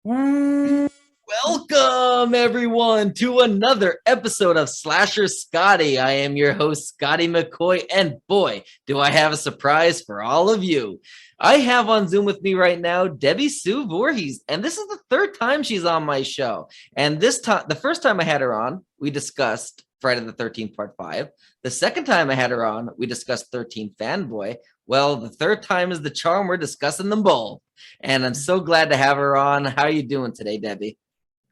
Welcome, everyone, to another episode of Slasher Scotty. I am your host, Scotty McCoy, and boy, do I have a surprise for all of you. I have on Zoom with me right now Debi Sue Voorhees, and this is the third time she's on my show. And this time, the first time I had her on, we discussed Friday the 13th, Part 5. The second time I had her on, we discussed 13 Fanboy. Well, the third time is the charm. We're discussing them both. And I'm so glad to have her on. How are you doing today, Debi?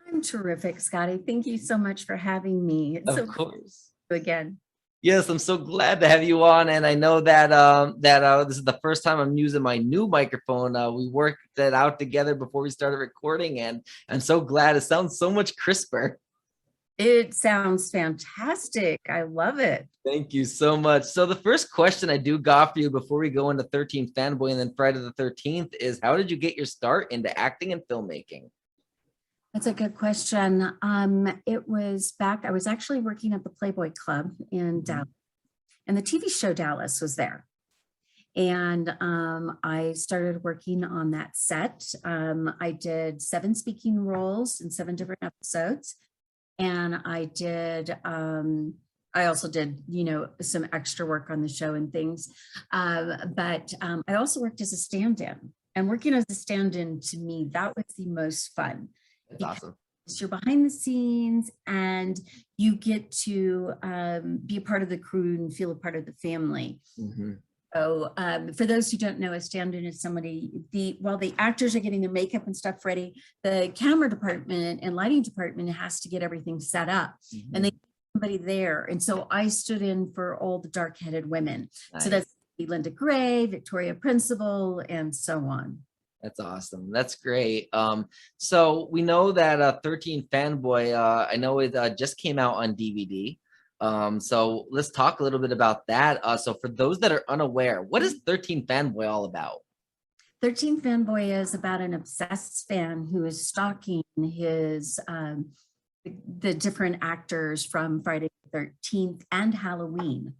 I'm terrific, Scotty. Thank you so much for having me. It's Of course. Again. Yes, I'm so glad to have you on, and I know that this is the first time I'm using my new microphone. We worked that out together before we started recording, and I'm so glad. It sounds so much crisper. It sounds fantastic. I love it. Thank you so much. So the first question I do got for you before we go into 13 Fanboy and then Friday the 13th is, how did you get your start into acting and filmmaking? That's a good question. It was back, I was actually working at the Playboy Club in Dallas, and the TV show Dallas was there. And I started working on that set. I did 7 speaking roles in 7 different episodes. And I also did, some extra work on the show and things. But I also worked as a stand-in. And working as a stand-in, to me, that was the most fun. That's awesome. You're behind the scenes and you get to be a part of the crew and feel a part of the family. Mm-hmm. So for those who don't know, a stand-in is somebody, while the actors are getting their makeup and stuff ready, the camera department and lighting department has to get everything set up. Mm-hmm. And they somebody there. And so I stood in for all the dark-headed women. Nice. So that's Linda Gray, Victoria Principal, and so on. That's awesome. That's great. So we know that 13 Fanboy, I know it just came out on DVD. So let's talk a little bit about that. So for those that are unaware, what is 13 Fanboy all about? 13 Fanboy is about an obsessed fan who is stalking his the different actors from Friday the 13th and Halloween.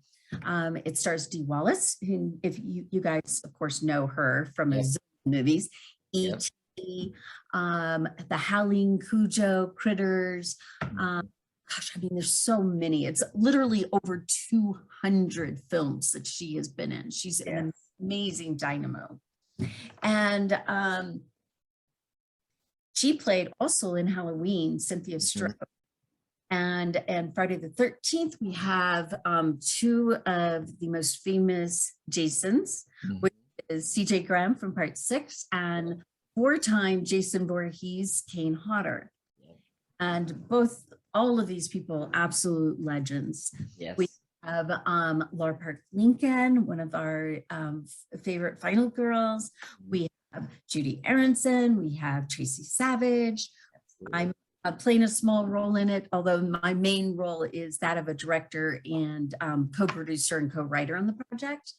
It stars Dee Wallace, who, if you guys, of course, know her from a movies, E.T., the Howling Cujo, Critters. Gosh, I mean, there's so many. It's literally over 200 films that she has been in. She's an amazing dynamo. And she played also in Halloween, Cynthia Strode. And Friday the 13th, we have 2 of the most famous Jasons, which is CJ Graham from Part 6 and 4-time Jason Voorhees, Kane Hodder. And all of these people, absolute legends. Yes. We have Laura Park Lincoln, one of our favorite Final Girls. We have Judy Aronson. We have Tracy Savage. Absolutely. I'm playing a small role in it, although my main role is that of a director and co-producer and co-writer on the project.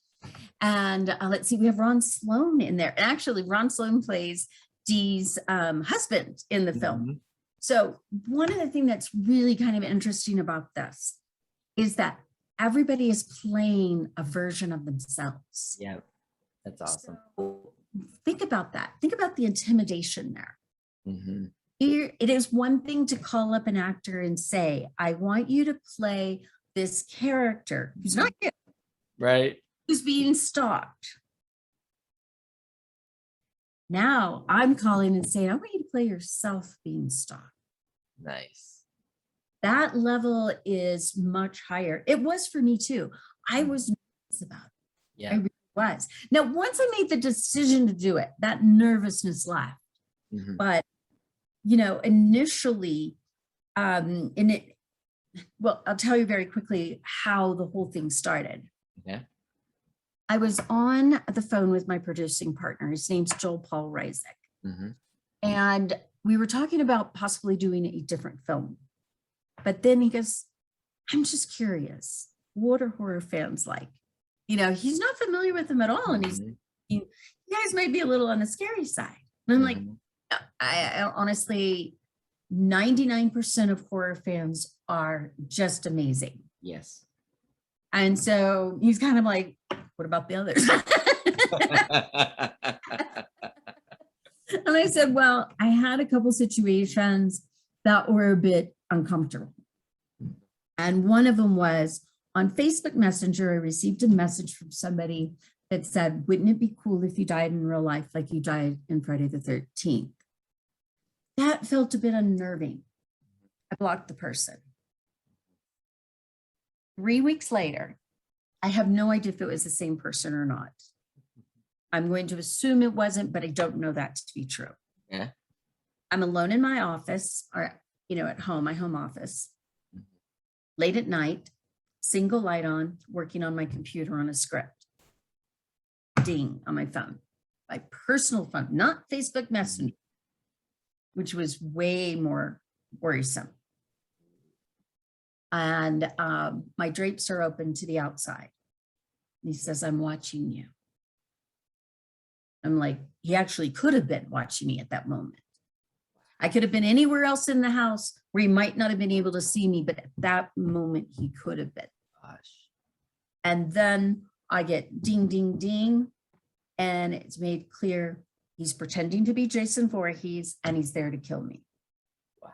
And let's see, we have Ron Sloan in there. And actually, Ron Sloan plays Dee's husband in the film. So one of the things that's really kind of interesting about this is that everybody is playing a version of themselves. Yeah, that's awesome. So think about that. Think about the intimidation there. Mm-hmm. It is one thing to call up an actor and say, I want you to play this character who's not you. Right. Who's being stalked. Now I'm calling and saying, I want you to play yourself being stalked. Nice. That level is much higher. It was for me too. I was nervous about it. Yeah. I really was. Now, once I made the decision to do it, that nervousness left. Mm-hmm. But, initially, I'll tell you very quickly how the whole thing started. Okay. I was on the phone with my producing partner. His name's Joel Paul Reisig. Mm-hmm. And we were talking about possibly doing a different film. But then he goes, I'm just curious. What are horror fans like? He's not familiar with them at all. And you guys might be a little on the scary side. And I'm like, I honestly, 99% of horror fans are just amazing. Yes. And so he's kind of like, what about the others? And I said, well, I had a couple situations that were a bit uncomfortable. And one of them was on Facebook Messenger. I received a message from somebody that said, wouldn't it be cool if you died in real life like you died in Friday the 13th? That felt a bit unnerving. I blocked the person. 3 weeks later, I have no idea if it was the same person or not. I'm going to assume it wasn't, but I don't know that to be true. Yeah. I'm alone in my office, or, at home, my home office, late at night, single light on, working on my computer on a script. Ding on my phone, my personal phone, not Facebook Messenger, which was way more worrisome. And my drapes are open to the outside. And he says, I'm watching you. I'm like, he actually could have been watching me at that moment. I could have been anywhere else in the house where he might not have been able to see me, but at that moment he could have been. Gosh. And then I get ding, ding, ding. And it's made clear he's pretending to be Jason Voorhees and he's there to kill me. Wow.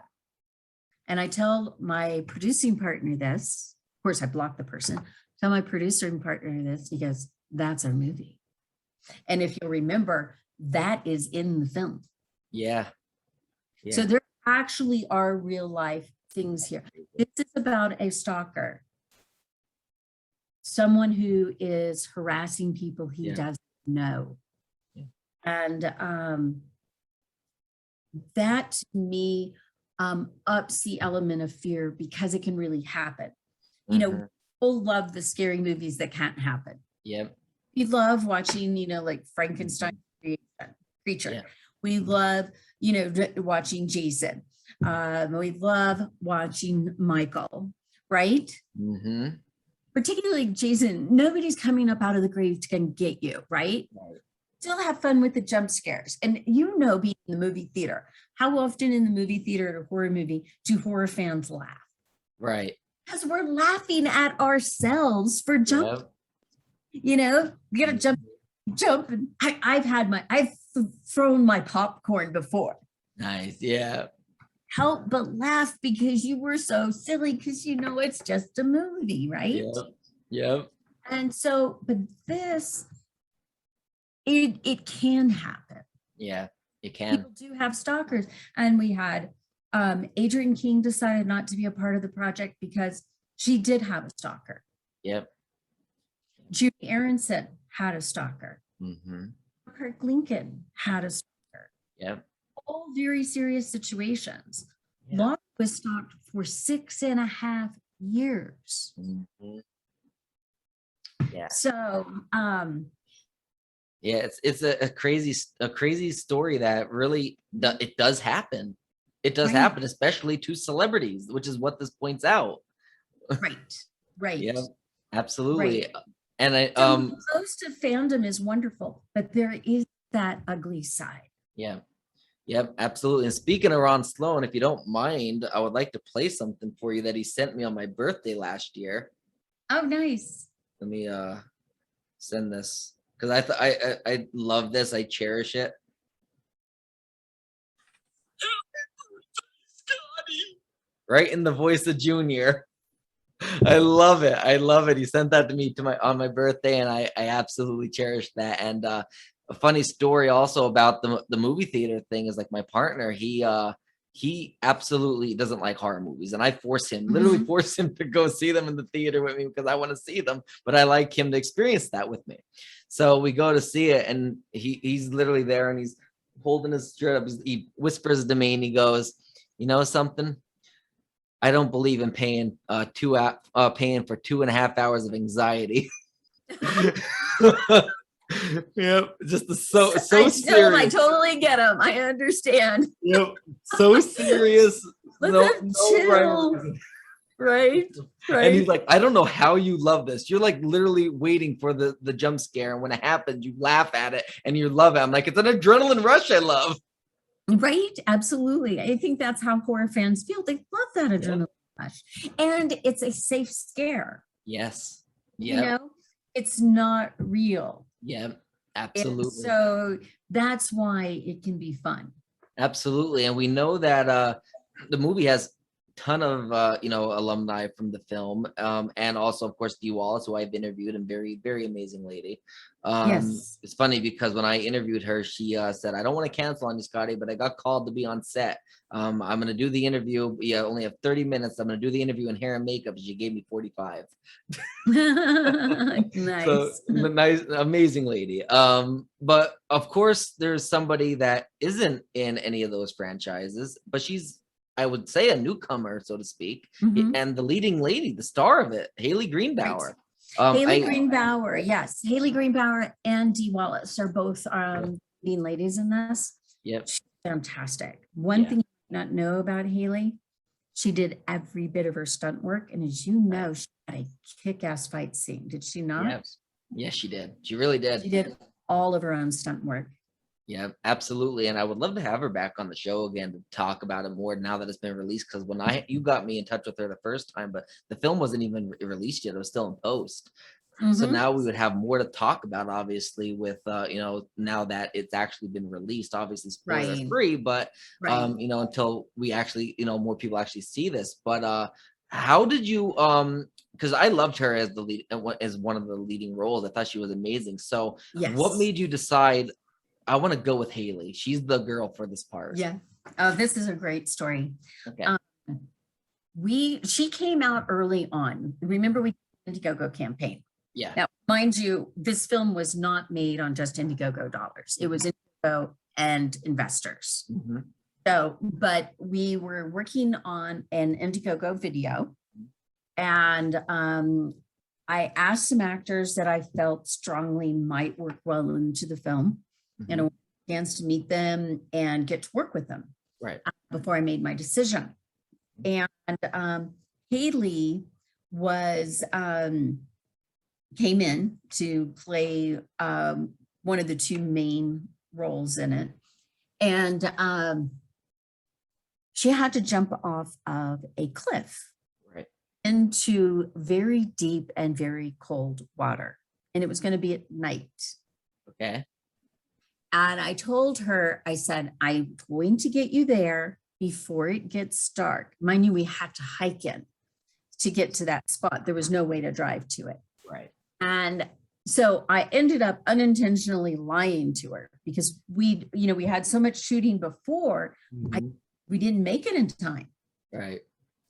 And I tell my producing partner this, of course I block the person, tell my producer and partner this, he goes, that's our movie. And if you'll remember, that is in the film. Yeah. So there actually are real life things here. This is about a stalker, someone who is harassing people he doesn't know. Yeah. And that to me ups the element of fear because it can really happen. People love the scary movies that can't happen. Yep. We love watching, like Frankenstein creature. Yeah. We love, watching Jason. We love watching Michael, right? Mm-hmm. Particularly Jason, nobody's coming up out of the grave to come get you, right? Still have fun with the jump scares. And being in the movie theater, how often in the movie theater at a horror movie do horror fans laugh? Right. Because we're laughing at ourselves for jumping. Yep. You gotta jump. And I've thrown my popcorn before. Nice, yeah. Help but laugh because you were so silly because it's just a movie, right? Yep. And so, but this, it can happen. Yeah, it can. People do have stalkers. And we had Adrienne King decided not to be a part of the project because she did have a stalker. Yep. Judy Aronson had a stalker. Mm-hmm. Kirk Lincoln had a stalker. Yep. All very serious situations. Yeah. Laurie was stalked for 6.5 years. Mm-hmm. Yeah. So, yeah, it's a crazy story that really it does happen. It does happen, especially to celebrities, which is what this points out. Right. Yeah, absolutely. Right. And most of fandom is wonderful, but there is that ugly side. Yeah. Yep, absolutely. And speaking of Ron Sloan, if you don't mind, I would like to play something for you that he sent me on my birthday last year. Oh, nice. Let me send this because I love this. I cherish it. Scotty. Right in the voice of Junior. I love it. I love it. He sent that to me on my birthday, and I absolutely cherish that. And a funny story also about the movie theater thing is like my partner, he absolutely doesn't like horror movies, and I literally force him to go see them in the theater with me because I want to see them, but I like him to experience that with me. So we go to see it, and he's literally there, and he's holding his shirt up. He whispers to me, and he goes, "You know something? I don't believe in paying for 2.5 hours of anxiety." Yep, just so serious. I totally get him. I understand. Yep, so serious. No right. And he's like, I don't know how you love this. You're like literally waiting for the jump scare, and when it happens, you laugh at it and you love it. I'm like, it's an adrenaline rush. I love. Right, absolutely. I think that's how horror fans feel. They love that adrenaline rush, and it's a safe scare. Yes. Yep. It's not real. Yeah, And Absolutely. so that's why it can be fun. Absolutely. And we know that the movie has ton of alumni from the film, and also of course Dee Wallace, who I've interviewed, and very, very amazing lady. Yes. It's funny because when I interviewed her, she said, I don't want to cancel on you, Scotty, but I got called to be on set. I'm going to do the interview. Yeah, I only have 30 minutes. I'm going to do the interview in hair and makeup. She gave me 45. So Nice. nice, amazing lady. But of course, there's somebody that isn't in any of those franchises, but she's, I would say, a newcomer, so to speak, Mhm. and the leading lady, the star of it, Hayley Greenbauer. Hayley Greenbauer, yes. Hayley Greenbauer and Dee Wallace are both leading ladies in this. Yep. She's fantastic. One thing you not know about Hayley, she did every bit of her stunt work. And as you know, she had a kick-ass fight scene. Did she not? Yes. Yes, she did. She really did. She did all of her own stunt work. Yeah, absolutely. And I would love to have her back on the show again to talk about it more now that it's been released. Because when you got me in touch with her the first time, but the film wasn't even released yet. It was still in post. So now we would have more to talk about, obviously, with now that it's actually been released, obviously spoiler free, but until we actually, more people actually see this. But how did you because I loved her as the lead, as one of the leading roles. I thought she was amazing. So what made you decide, I want to go with Hayley? She's the girl for this part. Yeah. Oh, this is a great story. Okay. She came out early on. Remember, we did the Indiegogo campaign. Yeah. Now, mind you, this film was not made on just Indiegogo dollars. It was Indiegogo and investors. Mm-hmm. So, but we were working on an Indiegogo video, and I asked some actors that I felt strongly might work well into the film, and a chance to meet them and get to work with them. Right. Before I made my decision. And Hayley was came in to play one of the two main roles in it. And she had to jump off of a cliff into very deep and very cold water. And it was going to be at night. Okay. And I told her, I said, I'm going to get you there before it gets dark. Mind you, we had to hike in to get to that spot. There was no way to drive to it. Right. And so I ended up unintentionally lying to her because we had so much shooting before, we didn't make it in time. Right.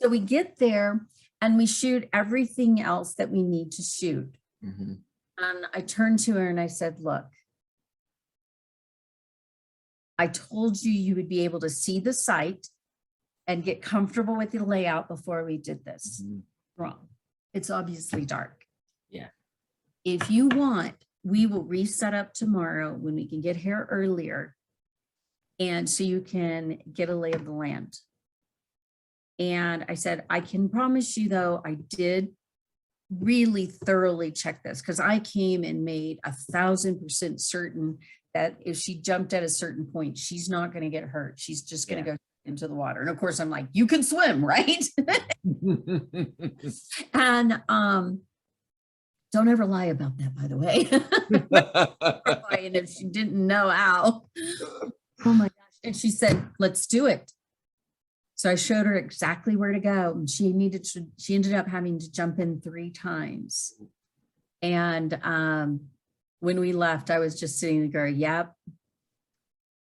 So we get there and we shoot everything else that we need to shoot. And I turned to her and I said, look, I told you you would be able to see the site and get comfortable with the layout before we did this. Wrong. It's obviously dark. Yeah. If you want, we will reset up tomorrow when we can get here earlier. And so you can get a lay of the land. And I said, I can promise you though, I did really thoroughly check this because I came and made 1,000% certain that if she jumped at a certain point, she's not going to get hurt. She's just going to go into the water. And of course I'm like, you can swim, right? And don't ever lie about that, by the way. And if she didn't know how, oh my gosh. And she said, let's do it. So I showed her exactly where to go. And she ended up having to jump in 3 times. And when we left, I was just sitting there going, yep,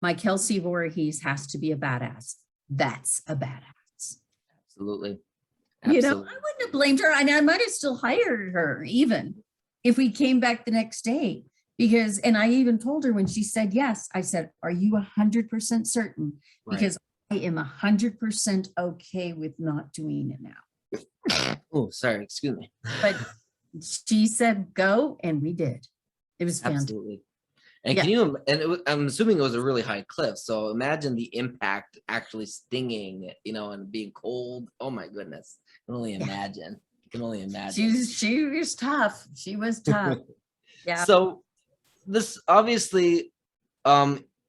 my Kelsie Voorhees has to be a badass. That's a badass. Absolutely. You know, I wouldn't have blamed her. I might have still hired her even if we came back the next day. Because, and I even told her when she said yes, I said, are you 100% certain? Because I am 100% okay with not doing it now. Oh, sorry, excuse me. But she said go, and we did. It was fantastic. Absolutely. And can you, I'm assuming it was a really high cliff. So imagine the impact actually stinging, and being cold. Oh my goodness. I can only imagine. I can only imagine. She was tough. She was tough. Yeah. So this obviously,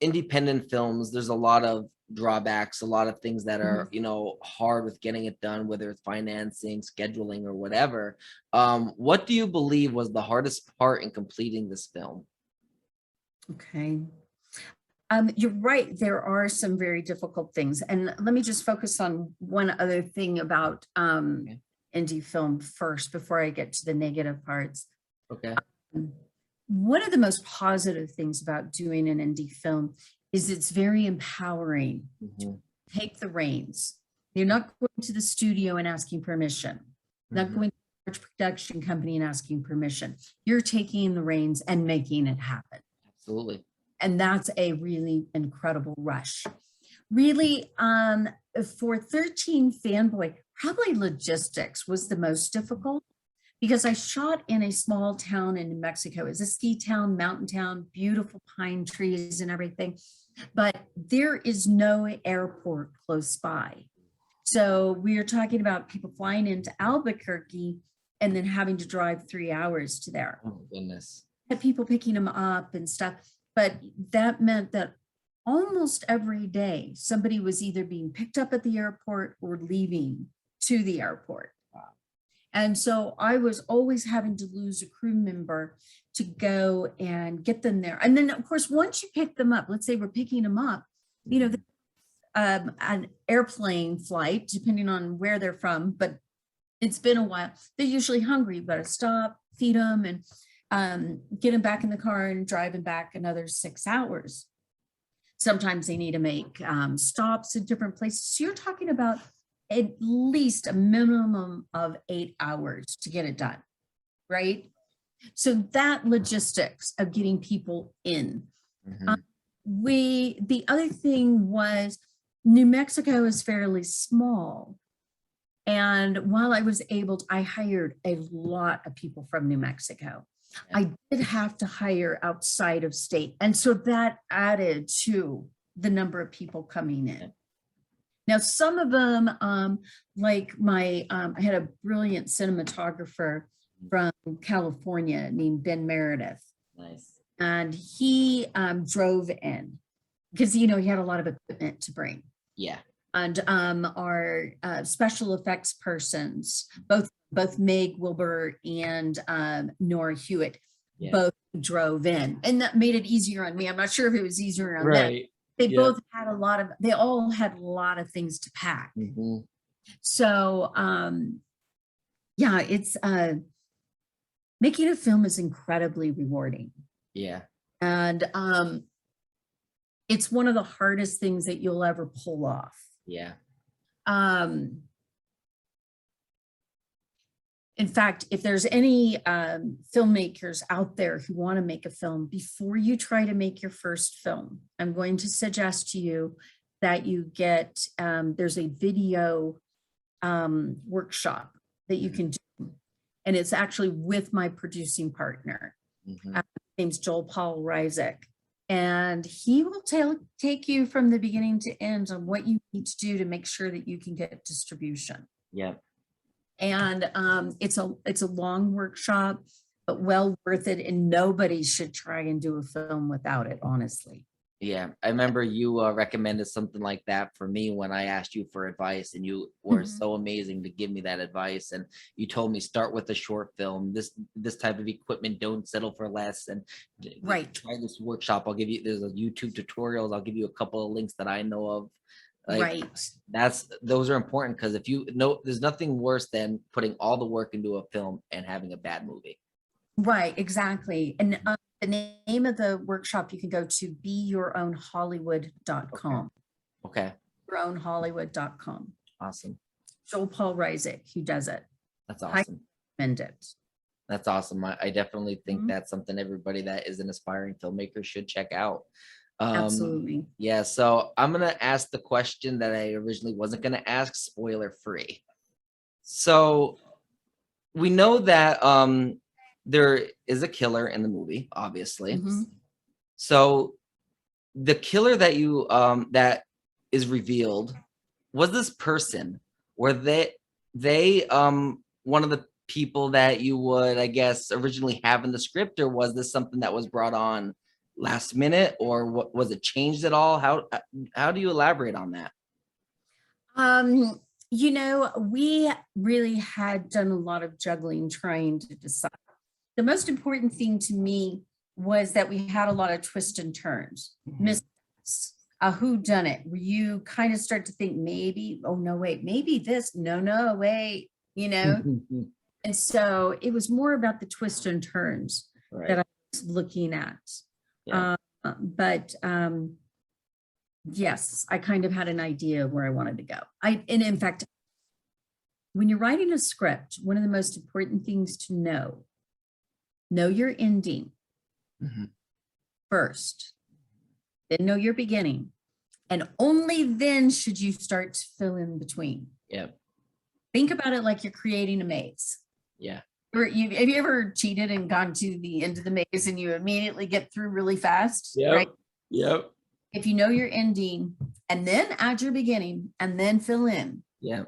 independent films, there's a lot of drawbacks, a lot of things that are, hard with getting it done, whether it's financing, scheduling, or whatever. What do you believe was the hardest part in completing this film? Okay. You're right. There are some very difficult things. And let me just focus on one other thing about Okay. indie film first before I get to the negative parts. Okay. Um, One of the most positive things about doing an indie film is it's very empowering. Mhm. Take the reins. You're not going to the studio and asking permission. Not Mhm. going to a large production company and asking permission. You're taking the reins and making it happen. Absolutely. And that's a really incredible rush. Really, for 13 Fanboy, probably logistics was the most difficult because I shot in a small town in New Mexico. It's a ski town, mountain town, beautiful pine trees and everything, but there is no airport close by. So we are talking about people flying into Albuquerque and then having to drive 3 hours to there. Oh my goodness. Had people picking them up and stuff, but that meant that almost every day somebody was either being picked up at the airport or leaving to the airport. Wow. And so I was always having to lose a crew member to go and get them there. And then, of course, once you pick them up, let's say we're picking them up, you know, an airplane flight, depending on where they're from, but it's been a while. They're usually hungry. You've got to stop, feed them, and get them back in the car and drive them back another 6 hours. Sometimes they need to make stops at different places. So you're talking about at least a minimum of 8 hours to get it done, right? So that logistics of getting people in. Mhm. The other thing was New Mexico is fairly small. And while I was able to, I hired a lot of people from New Mexico. Yeah. I did have to hire outside of state. And so that added to the number of people coming in. Now, some of them, like I had a brilliant cinematographer from California named Ben Meredith. Nice. And he drove in because, you know, he had a lot of equipment to bring. Yeah. And our special effects persons, both Meg Wilbur and Nora Hewitt, Yeah. both drove in, and that made it easier on me. I'm not sure if it was easier on them. Right. They Yeah. both had they all had a lot of things to pack. Mhm. So yeah, it's making a film is incredibly rewarding, Yeah. and it's one of the hardest things that you'll ever pull off. Yeah. In fact, if there's any filmmakers out there who want to make a film, before you try to make your first film, I'm going to suggest to you that you get, there's a video workshop that you can do. And it's actually with my producing partner. Mhm. His name's Joel Paul Rysick. And he will take you from the beginning to end on what you need to do to make sure that you can get distribution. Yeah. And it's a long workshop, but well worth it. And nobody should try and do a film without it, honestly. Yeah, I remember you recommended something like that for me when I asked you for advice, and you were Mhm. so amazing to give me that advice. And you told me start with a short film. This type of equipment, don't settle for less. And Right. try this workshop. I'll give you there's a YouTube tutorials. I'll give you a couple of links that I know of. Like Right. those are important because if you know, there's nothing worse than putting all the work into a film and having a bad movie. Right, exactly. And the name of the workshop, you can go to beyourownhollywood.com. Okay. Yourownhollywood.com. Awesome. Joel Paul Rysick, who does it. That's awesome. I recommend it. That's awesome. I definitely think Mhm. that's something everybody that is an aspiring filmmaker should check out. Absolutely. Yeah, so I'm gonna ask the question that I originally wasn't gonna ask, spoiler free. So we know that there is a killer in the movie, obviously. Mhm. So the killer that you that is revealed, was this person, were they one of the people that you would, I guess, originally have in the script, or was this something that was brought on last minute, or what was it changed at all? How do you elaborate on that? You know, we really had done a lot of juggling trying to decide. The most important thing to me was that we had a lot of twists and turns. Missteps, a whodunit, where you kind of start to think maybe, oh no, wait, maybe this, no, wait, you know? And so it was more about the twists and turns that I was looking at. Yeah. But yes, I kind of had an idea of where I wanted to go. And in fact, when you're writing a script, one of the most important things to know your ending first, then know your beginning. And only then should you start to fill in between. Yeah. Think about it like you're creating a maze. Yeah. Have you ever cheated and gone to the end of the maze and you immediately get through really fast? Yep. Right? Yep. If you know your ending and then add your beginning and then fill in. Yeah.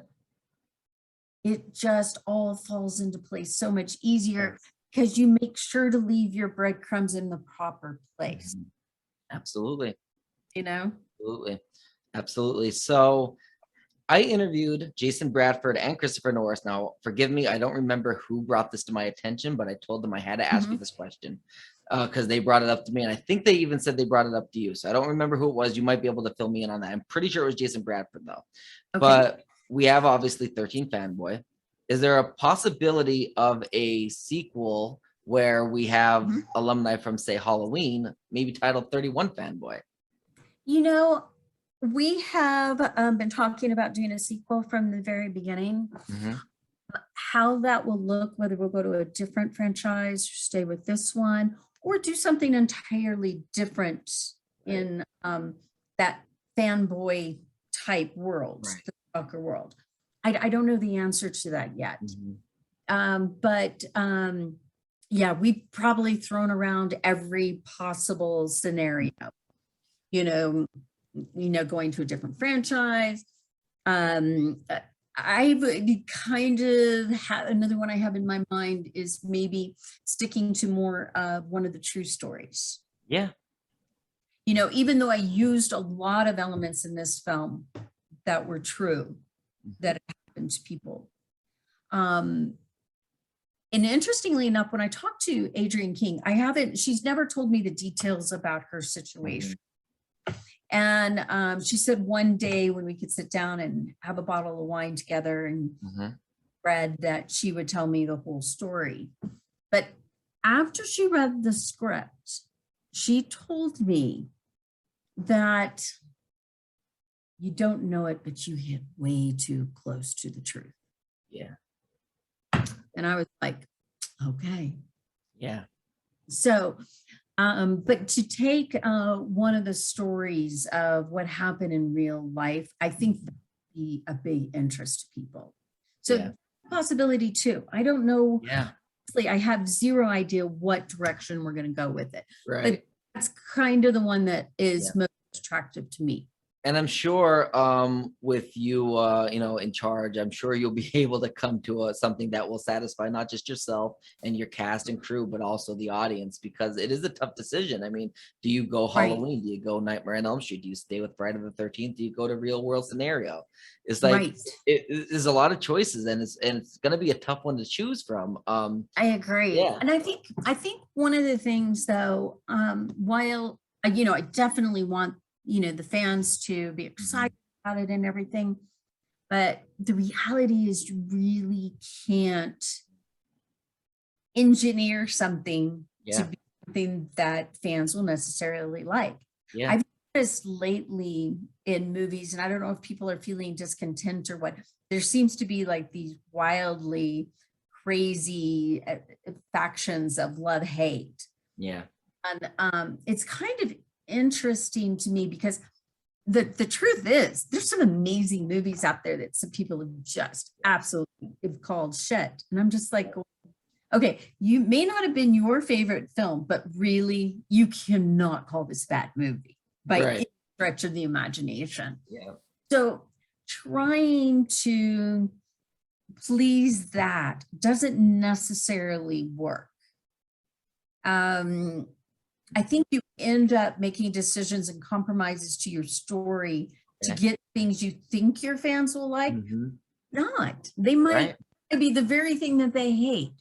It just all falls into place so much easier because you make sure to leave your breadcrumbs in the proper place. Absolutely. You know? Absolutely. So I interviewed Jason Bradford and Christopher Norris. Now, forgive me, I don't remember who brought this to my attention, but I told them I had to ask you this question because they brought it up to me. And I think they even said they brought it up to you. So I don't remember who it was. You might be able to fill me in on that. I'm pretty sure it was Jason Bradford, though. Okay. But we have obviously 13 Fanboy. Is there a possibility of a sequel where we have alumni from, say, Halloween, maybe titled 31 Fanboy? You know, we have been talking about doing a sequel from the very beginning. How that will look, whether we'll go to a different franchise, stay with this one, or do something entirely different in that Fanboy type world, the stalker world. I don't know the answer to that yet. But yeah, we've probably thrown around every possible scenario. You know, going to a different franchise. I would kind of have another one I have in my mind is maybe sticking to more of one of the true stories. Yeah. You know, even though I used a lot of elements in this film that were true, that happened to people. And interestingly enough, when I talked to Adrienne King, she's never told me the details about her situation. And she said one day when we could sit down and have a bottle of wine together and read that she would tell me the whole story. But after she read the script, she told me that you don't know it, but you hit way too close to the truth. Yeah. And I was like, okay. Yeah. So, but to take one of the stories of what happened in real life, I think that would be a big interest to people. So possibility too. I don't know. Yeah. Honestly, I have zero idea what direction we're going to go with it. Right. But that's kind of the one that is most attractive to me. And I'm sure with you, in charge, I'm sure you'll be able to come to something that will satisfy not just yourself and your cast and crew, but also the audience, because it is a tough decision. I mean, do you go Halloween? Do you go Nightmare on Elm Street? Do you stay with Friday the 13th? Do you go to real world scenario? It's like there's a lot of choices, and it's going to be a tough one to choose from. I agree. Yeah. And I think one of the things though, while I definitely want the fans to be excited about it and everything. But the reality is you really can't engineer something to be something that fans will necessarily like. Yeah. I've noticed lately in movies, and I don't know if people are feeling discontent or what, there seems to be like these wildly crazy factions of love-hate. Yeah. And it's kind of interesting to me because the truth is there's some amazing movies out there that some people have just absolutely called shit, and I'm just like, okay, you may not have been your favorite film, but really you cannot call this a bad movie by any stretch of the imagination. So trying to please that doesn't necessarily work. I think you end up making decisions and compromises to your story to get things you think your fans will like. Not. They might be the very thing that they hate.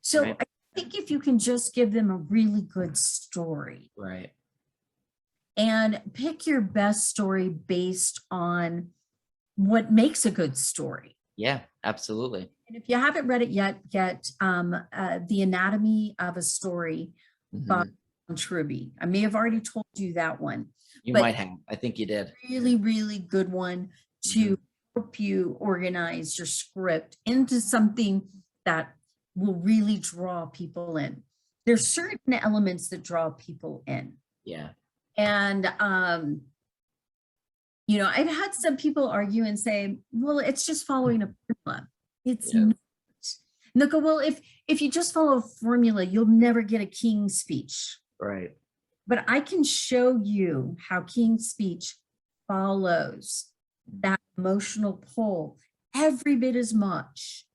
So I think if you can just give them a really good story, Right. and pick your best story based on what makes a good story. Yeah, absolutely. And if you haven't read it yet, get The Anatomy of a Story by Truby. I may have already told you that one. You but might have. I think you did. Really, really good one to help you organize your script into something that will really draw people in. There's certain elements that draw people in. Yeah. And I've had some people argue and say, well, it's just following a formula. It's not. And they'll go, well, if you just follow a formula, you'll never get a King's Speech. Right. But I can show you how King's Speech follows that emotional pull every bit as much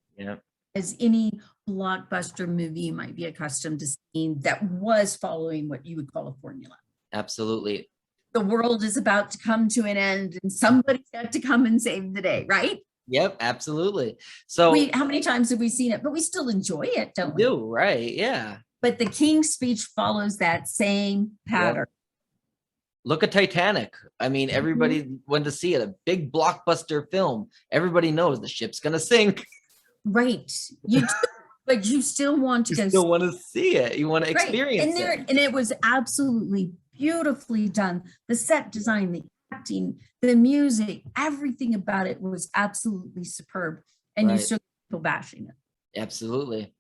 as any blockbuster movie you might be accustomed to seeing that was following what you would call a formula. Absolutely. The world is about to come to an end and somebody's got to come and save the day, right? Yep, absolutely. So how many times have we seen it? But we still enjoy it, don't we? do, right? Yeah. But the King's Speech follows that same pattern. Look at Titanic. I mean, everybody went to see it, a big blockbuster film. Everybody knows the ship's gonna sink. Right. But you still want to You still want to see it. You want to experience it. And it was absolutely beautifully done. The set design, the acting, the music, everything about it was absolutely superb. And you still people bashing it. Absolutely.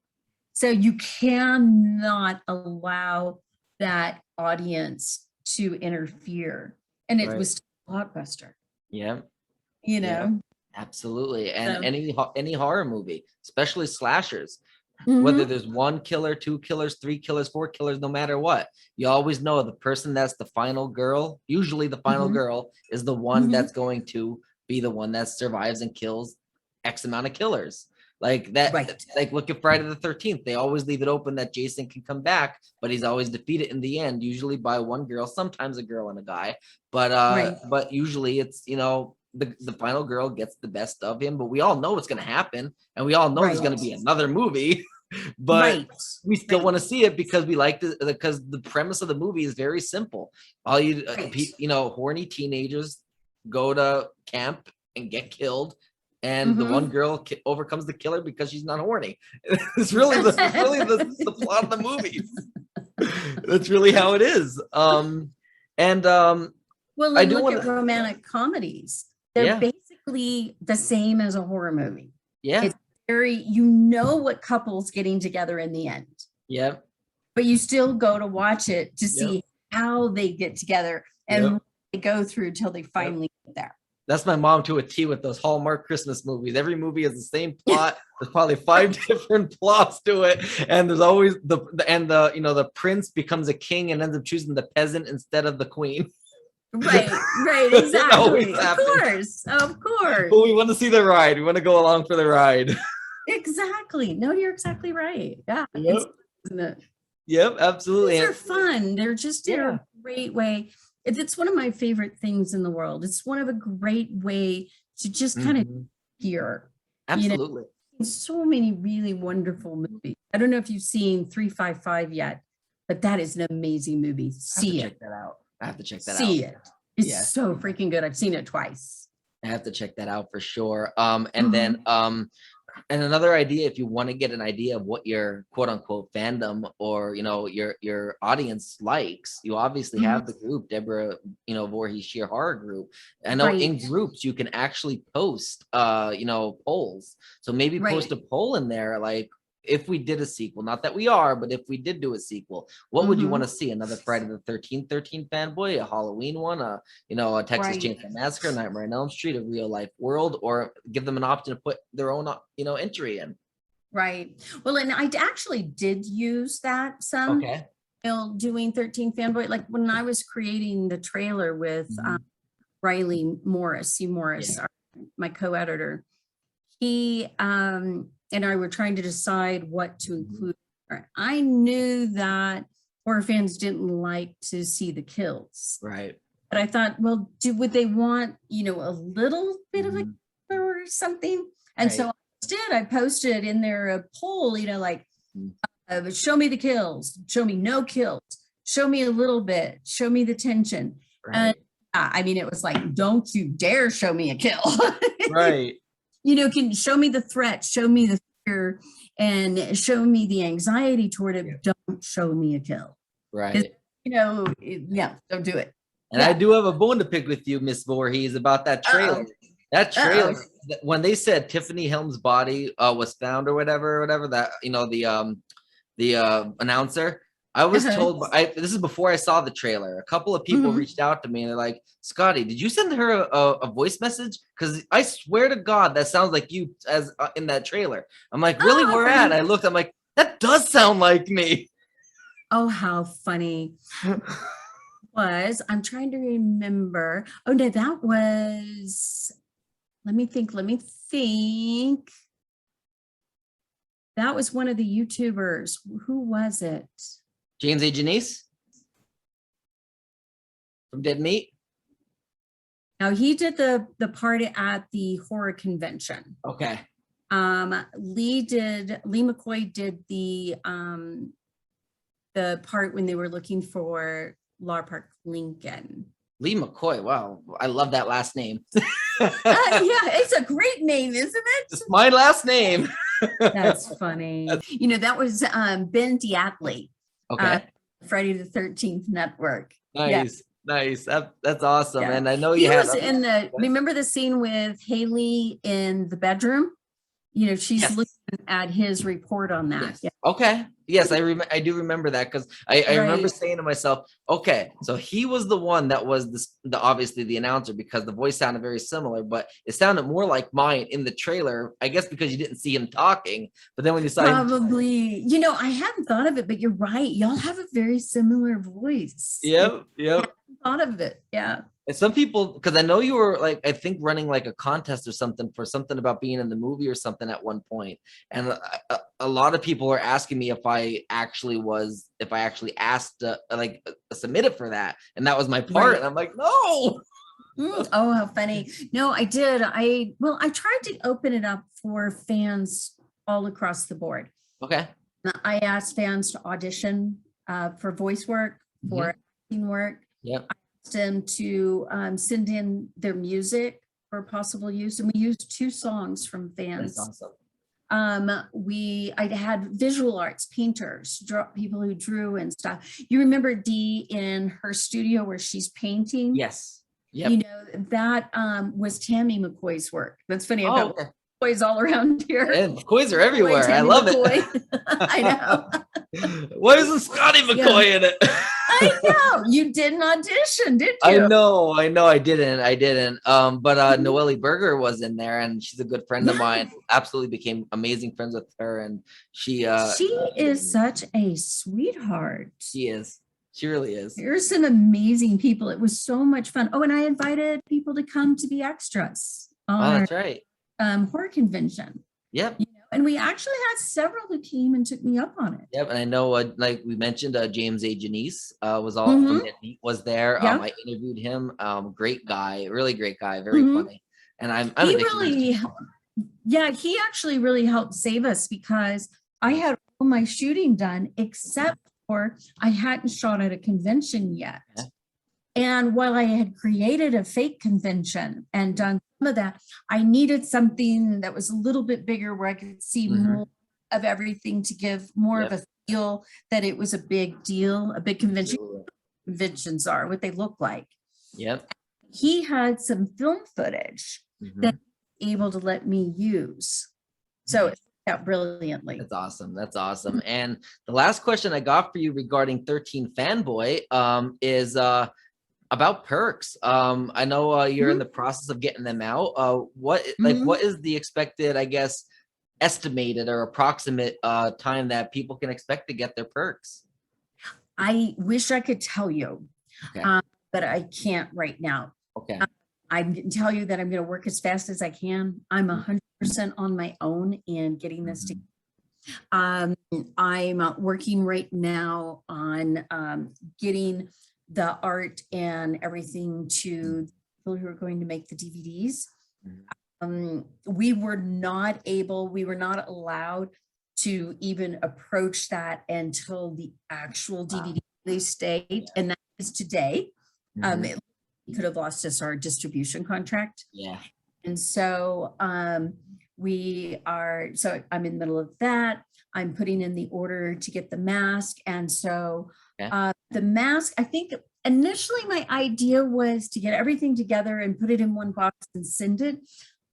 So you cannot allow that audience to interfere. And it was a blockbuster. Yeah. Absolutely. And any horror movie, especially slashers, whether there's one killer, two killers, three killers, four killers, no matter what, you always know the person that's the final girl, usually the final girl is the one that's going to be the one that survives and kills X amount of killers. Like that, like look at Friday the 13th. They always leave it open that Jason can come back, but he's always defeated in the end, usually by one girl, sometimes a girl and a guy. But usually it's, the final girl gets the best of him, but we all know what's going to happen. And we all know there's going to be another movie, but we still want to see it because we like because the premise of the movie is very simple. All horny teenagers go to camp and get killed. And the one girl overcomes the killer because she's not horny. It's really the plot of the movies. That's really how it is. Well, I look at romantic comedies. They're basically the same as a horror movie. Yeah. It's very, what couple's getting together in the end. Yeah. But you still go to watch it to see how they get together and what they go through till they finally get there. That's my mom to a T with those Hallmark Christmas movies. Every movie has the same plot. There's probably 5 different plots to it, and there's always the prince becomes a king and ends up choosing the peasant instead of the queen. Right, exactly. Of course. But we want to see the ride. We want to go along for the ride. Exactly. No, you're exactly right. Yeah. Isn't it? Yep, absolutely. They're fun. They're just a great way. It's one of my favorite things in the world. It's one of a great way to just kind of hear. Absolutely. So many really wonderful movies. I don't know if you've seen 355 yet, but that is an amazing movie. See it. Check that out. I have to check that out. See it. It's so freaking good. I've seen it twice. I have to check that out for sure. And then and another idea, if you want to get an idea of what your quote unquote fandom or your audience likes, you obviously have the group Deborah Voorhees Sheer Horror Group. I know in groups you can actually post polls. So maybe post a poll in there, like if we did a sequel, not that we are, but if we did do a sequel, what would you want to see? Another Friday the 13th Fanboy, a Halloween one, a Texas Chainsaw Massacre, Nightmare on Elm Street, a real life world, or give them an option to put their own entry in. Right. Well, and I actually did use that some doing 13 Fanboy, like when I was creating the trailer with Riley Morris, my co-editor. He and I were trying to decide what to include. I knew that horror fans didn't like to see the kills. Right. But I thought, well, would they want, a little bit of a killer or something? And so I posted in there a poll, Show me the kills, show me no kills, show me a little bit, show me the tension. Right. And I mean, it was like, don't you dare show me a kill. Right. Can show me the threat, show me the fear, and show me the anxiety toward it. Yeah. Don't show me a kill. Right. Don't do it. And I do have a bone to pick with you, Miss Voorhees, about that trailer. That trailer, when they said Tiffany Helm's body was found or whatever, that, the announcer, I was told, this is before I saw the trailer. A couple of people reached out to me and they're like, Scotty, did you send her a voice message? Because I swear to God, that sounds like you as in that trailer. I'm like, really? Where at? I looked, I'm like, that does sound like me. Oh, how funny. I'm trying to remember. Oh, no, that was, let me think. That was one of the YouTubers. Who was it? James A. Janice from Dead Meat. Now he did the part at the horror convention. Okay. Lee McCoy did the part when they were looking for Laura Park Lincoln. Lee McCoy. Wow, I love that last name. Yeah, it's a great name, isn't it? It's my last name. That's funny. That was Ben Diatley. Okay. Friday the 13th Network. Nice. Nice. That's awesome. Yeah. And I know he was in remember the scene with Hayley in the bedroom? She's looking at his report on that. Yes. Yeah. Okay. Yes, I do remember that because I remember saying to myself, okay, so he was the one that was obviously the announcer because the voice sounded very similar, but it sounded more like mine in the trailer, I guess because you didn't see him talking. But then when you saw probably, I hadn't thought of it, but you're right. Y'all have a very similar voice. Yep. Thought of it. Yeah. And some people, because I know you were I think running a contest or something for something about being in the movie or something at one point. And a lot of people were asking me if I actually asked submitted for that. And that was my part. Right. And I'm like, no. Oh, how funny. No, I did. I tried to open it up for fans all across the board. Okay. I asked fans to audition for voice work, for acting work. Yep. Them to send in their music for possible use, and we used 2 songs from fans. That's awesome. I had visual arts painters, people who drew and stuff. You remember Dee in her studio where she's painting? Yes. Yep. That was Tammy McCoy's work. That's funny. I've got McCoys all around here. And McCoys are everywhere. I love it. I know. Why isn't Scotty McCoy in it? I know you didn't audition, did you? I know, I didn't. But Noelle Berger was in there, and she's a good friend of mine. Absolutely became amazing friends with her, and she is such a sweetheart. She is. She really is. There's some amazing people. It was so much fun. Oh, and I invited people to come to be extras. That's right. Horror convention. Yep. And we actually had several who came and took me up on it. Yep, and I know, like we mentioned, James A. Janice was there. Yep. I interviewed him. Great guy, really great guy, very funny. And I'm he actually really helped save us because I had all my shooting done except for I hadn't shot at a convention yet. Okay. And while I had created a fake convention and done some of that, I needed something that was a little bit bigger where I could see more of everything to give more of a feel that it was a big deal, a big convention. Conventions are what they look like. Yep. He had some film footage that he was able to let me use. So it worked out brilliantly. That's awesome. And the last question I got for you regarding 13 Fanboy is about perks. I know you're in the process of getting them out. What is the expected, I guess, estimated or approximate time that people can expect to get their perks? I wish I could tell you, but I can't right now. Okay. I can tell you that I'm going to work as fast as I can. I'm 100% on my own in getting this together. I'm working right now on getting the art and everything to people who are going to make the DVDs. We were not allowed to even approach that until the actual DVD release date, and that is today. We could have lost us our distribution contract. Yeah. And so I'm in the middle of that. I'm putting in the order to get the mask. And so the mask, I think initially my idea was to get everything together and put it in one box and send it.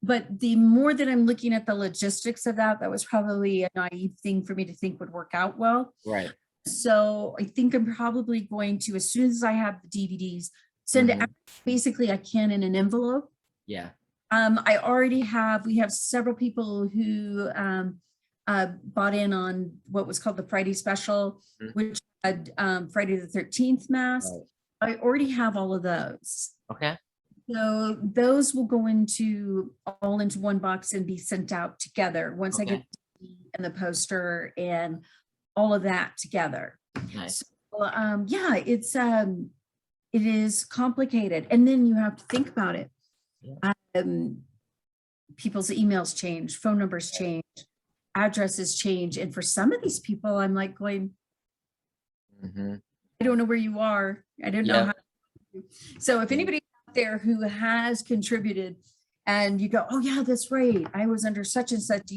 But the more that I'm looking at the logistics of that, that was probably a naive thing for me to think would work out well. Right. So I think I'm probably going to, as soon as I have the DVDs, send it basically I can in an envelope. Yeah. We have several people who bought in on what was called the Friday special, which had Friday the 13th mask. Right. I already have all of those. Okay. So those will go all into one box and be sent out together once I get the DVD and the poster and all of that together. Nice. So, it is complicated, and then you have to think about it. People's emails change, phone numbers change, addresses change, and for some of these people, I'm like going, I don't know where you are. I don't know how. So if anybody out there who has contributed and you go, oh yeah, that's right, I was under such and such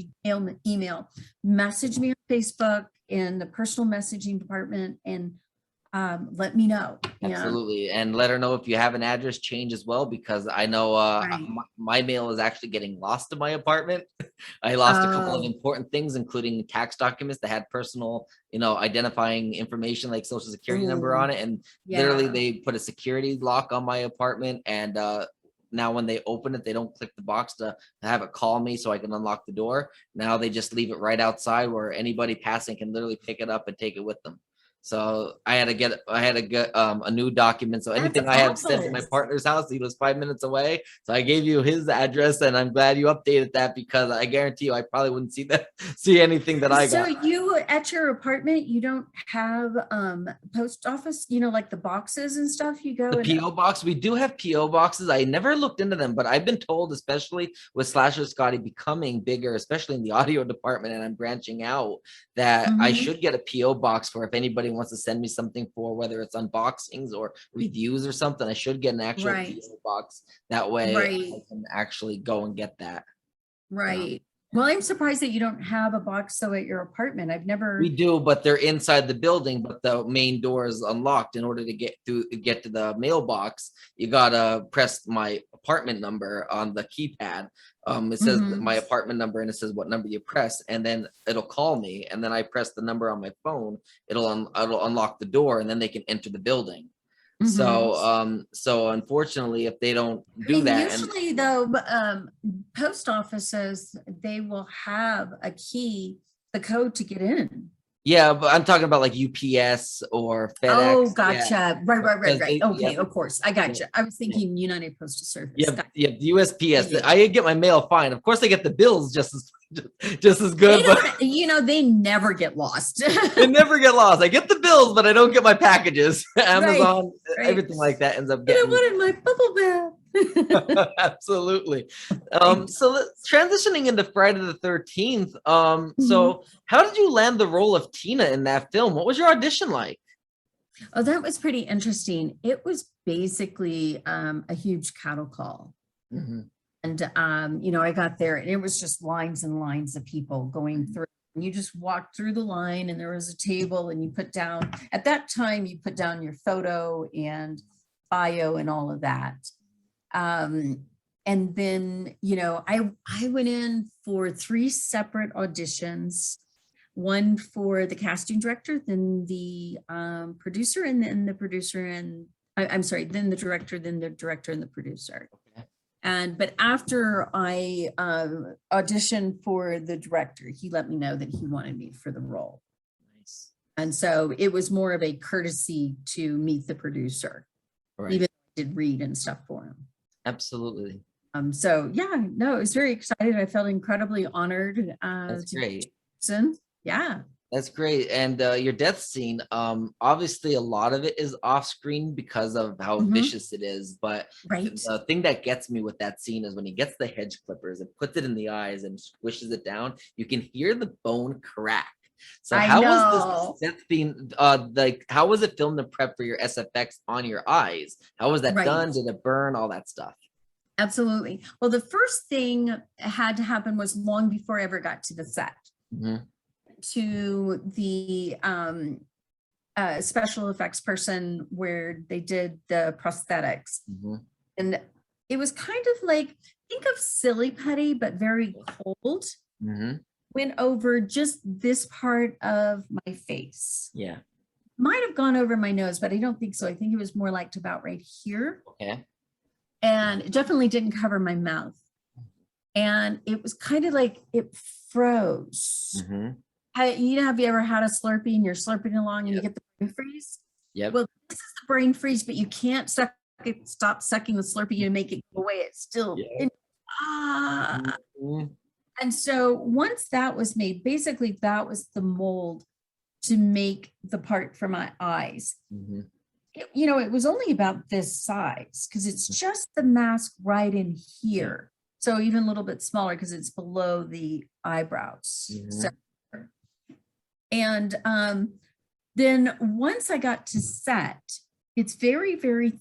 email, message me on Facebook in the personal messaging department and let me know. Absolutely. And let her know if you have an address change as well, because I know my mail is actually getting lost in my apartment. I lost a couple of important things, including tax documents that had personal, identifying information like social security number on it. And literally they put a security lock on my apartment. And now when they open it, they don't click the box to have it call me so I can unlock the door. Now they just leave it right outside where anybody passing can literally pick it up and take it with them. So I had to get a new document. So anything I have sent to my partner's house, he was 5 minutes away. So I gave you his address, and I'm glad you updated that, because I guarantee you I probably wouldn't see anything that I got. So you at your apartment, you don't have post office, like the boxes and stuff you go. The PO box, we do have PO boxes. I never looked into them, but I've been told, especially with Slasher Scotty becoming bigger, especially in the audio department, and I'm branching out, that I should get a PO box for if anybody wants to send me something for whether it's unboxings or reviews or something. I should get an actual PO box. That way I can actually go and get that. Right. Well, I'm surprised that you don't have a box though at your apartment. I've never. We do, but they're inside the building, but the main door is unlocked. In order to get to the mailbox, you gotta press my apartment number on the keypad. It says my apartment number, and it says what number you press, and then it'll call me, and then I press the number on my phone. It'll unlock the door, and then they can enter the building. So unfortunately, if they don't do that, usually though, post offices, they will have a key, the code to get in. Yeah, but I'm talking about like UPS or FedEx. Oh, gotcha. Yeah. Right. Okay, of course. I gotcha. I was thinking United Postal Service. Yeah, USPS. I get my mail fine. Of course, I get the bills just as good. They never get lost. They never get lost. I get the bills, but I don't get my packages. Amazon, everything like that ends up getting. I wanted my bubble bath. Absolutely. So transitioning into Friday the 13th. So how did you land the role of Tina in that film? What was your audition like? Oh, that was pretty interesting. It was basically a huge cattle call. And I got there and it was just lines and lines of people going through. And you just walked through the line, and there was a table, and at that time you put down your photo and bio and all of that. And then, I went in for 3 separate auditions, one for the casting director, then the producer, and then the producer, and then the director, and the producer. Okay. But after I auditioned for the director, he let me know that he wanted me for the role. Nice. And so it was more of a courtesy to meet the producer, even though I did read and stuff for him. Absolutely. So I was very excited. I felt incredibly honored. That's great. Yeah. That's great. And your death scene, obviously a lot of it is off screen because of how vicious it is. But Right. the thing that gets me with that scene is when he gets the hedge clippers and puts it in the eyes and squishes it down, you can hear the bone crack. So I how was know. this death scene, like how was it filmed and prep for your SFX on your eyes? How was that Right. done? Did it burn? All that stuff. Absolutely. Well, the first thing had to happen was long before I ever got to the set. To the special effects person where they did the prosthetics. And it was kind of like, think of silly putty, but very cold. Went over just this part of my face. Yeah. Might have gone over my nose, but I don't think so. I think it was more like about right here. Okay. And it definitely didn't cover my mouth. And it was kind of like it froze. Have you ever had a Slurpee and you're slurping along and you get the brain freeze? Yep. Well, this is the brain freeze, but you can't stop sucking the Slurpee and make it go away. It's still And so once that was made, basically that was the mold to make the part for my eyes. It was only about this size because it's just the mask right in here. So even a little bit smaller because it's below the eyebrows. So, and then once I got to set, it's very, very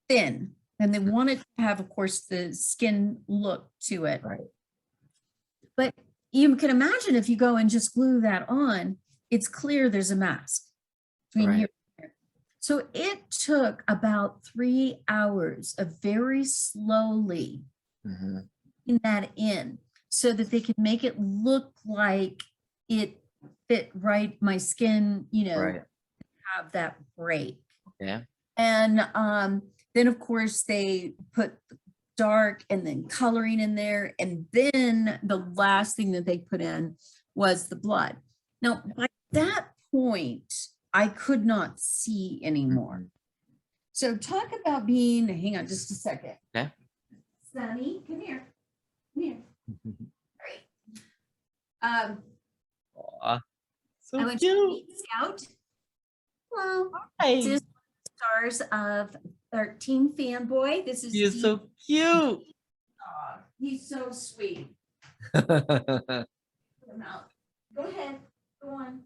thin. And they wanted to have, of course, the skin look to it. Right. But you can imagine if you go and just glue that on, it's clear there's a mask between here and here. So it took about 3 hours of very slowly putting that in so that they could make it look like it fit right, my skin, have that break. Yeah. And then of course they put dark and then coloring in there. And then the last thing that they put in was the blood. Now, by that point, I could not see anymore. So talk about being, hang on just a second. Okay. Sonny, come here. Come here. Great. So I went cute. to Eat Scout. Hello. Hi. This is stars of 13 Fanboy. This is He's so cute. He's so sweet. Put him out. Go ahead. Go on.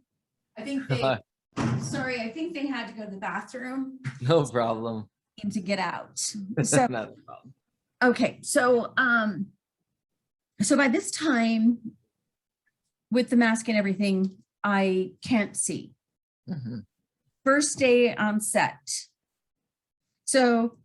I think they had to go to the bathroom. No problem. To get out. So Not a problem. okay, so by this time, with the mask and everything, I can't see. First day on set. So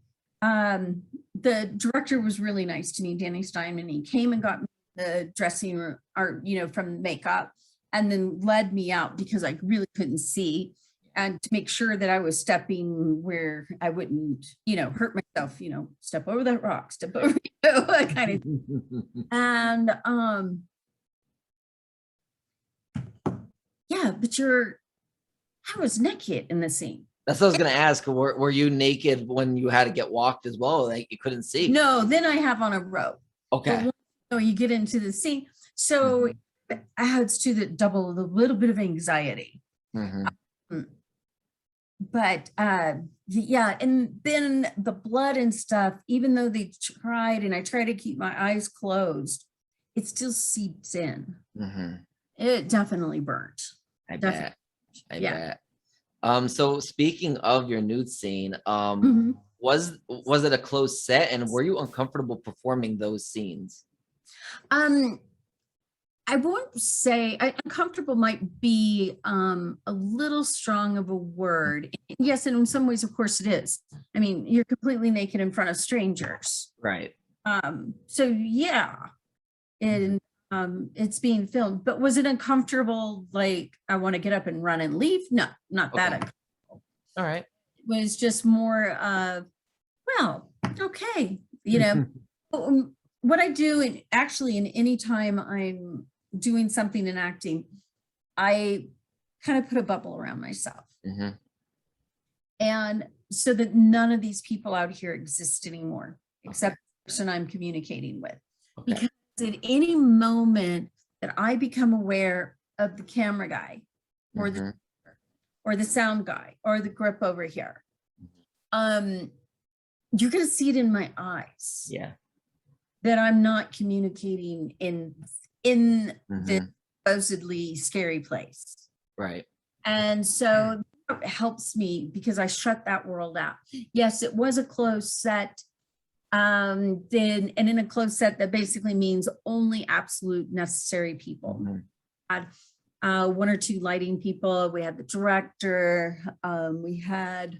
the director was really nice to me, Danny Steinman. He came and got me the dressing room, or from makeup, and then led me out because I really couldn't see, and to make sure that I was stepping where I wouldn't, hurt myself. Step over that rock, step over, that kind of. And yeah, but I was naked in the scene. That's what I was gonna ask. Were you naked when you had to get walked as well? Like you couldn't see? No, then I have on a robe. Okay. You get into the scene. So it adds to the double a little bit of anxiety. But yeah, and then the blood and stuff, even though they tried, and I try to keep my eyes closed, it still seeps in. It definitely burnt. I bet. So speaking of your nude scene, was it a closed set, and were you uncomfortable performing those scenes? I won't say uncomfortable might be a little strong of a word. Yes, and in some ways, of course, it is. I mean, you're completely naked in front of strangers. Right. So yeah, and it's being filmed. But was it uncomfortable? Like I want to get up and run and leave? No, not that uncomfortable. All right. It was just more of, well, okay, what I do, and actually in any time I'm doing something in acting, I kind of put a bubble around myself. And so that none of these people out here exist anymore, except the person I'm communicating with. Because at any moment that I become aware of the camera guy, or the sound guy or the grip over here. You're going to see it in my eyes. Yeah. That I'm not communicating in the supposedly scary place. Right. And so it helps me because I shut that world out. Yes, it was a closed set. And in a closed set, that basically means only absolute necessary people. Had one or two lighting people. We had the director. We had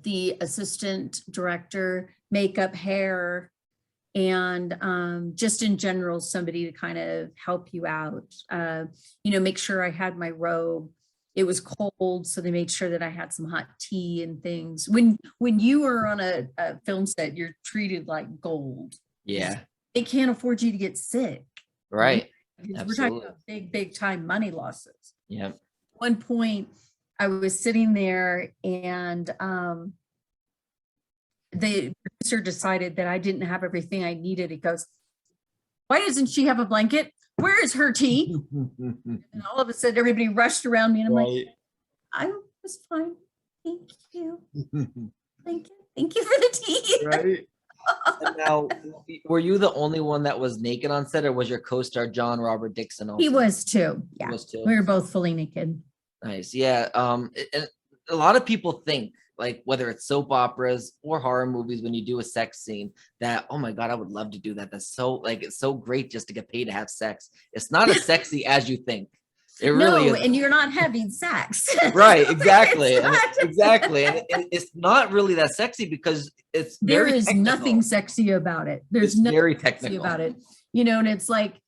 the assistant director, makeup, hair, and just in general, somebody to kind of help you out. Make sure I had my robe. It was cold, so they made sure that I had some hot tea and things. When you are on a film set, you're treated like gold. Yeah. They can't afford you to get sick. Right. We're talking about big time money losses. Yeah. One point I was sitting there and the producer decided that I didn't have everything I needed. He goes, "Why doesn't she have a blanket? Where is her tea?" And all of a sudden everybody rushed around me and I'm like, "I was fine. Thank you. Thank you for the tea." Right. And now, were you the only one that was naked on set, or was your co-star John Robert Dixon also? He was too. Yeah. He was too. We were both fully naked. Nice. Yeah. And a lot of people think, like, whether it's soap operas or horror movies, when you do a sex scene, that, oh my God, I would love to do that. That's so, like, it's so great just to get paid to have sex. It's not as sexy as you think. It really is. And you're not having sex. Right. Exactly. Exactly. And it's not really that sexy because there is technical. Nothing sexy about it. There's nothing very sexy technical about it. And it's like,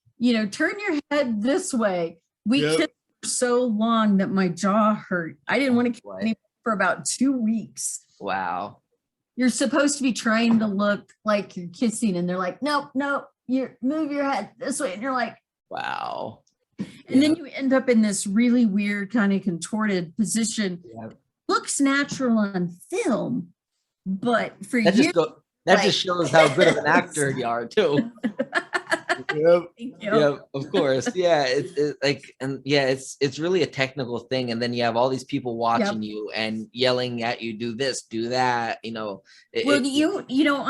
turn your head this way. We kissed for so long that my jaw hurt. I didn't want to kiss anybody for about 2 weeks. Wow. You're supposed to be trying to look like you're kissing, and they're like, nope, you move your head this way. And you're like, wow. And then you end up in this really weird kind of contorted position. Yeah. Looks natural on film, but for that you, just shows how good of an actor you are too. Yeah, of course. Yeah, it's really a technical thing, and then you have all these people watching you and yelling at you, do this, do that. On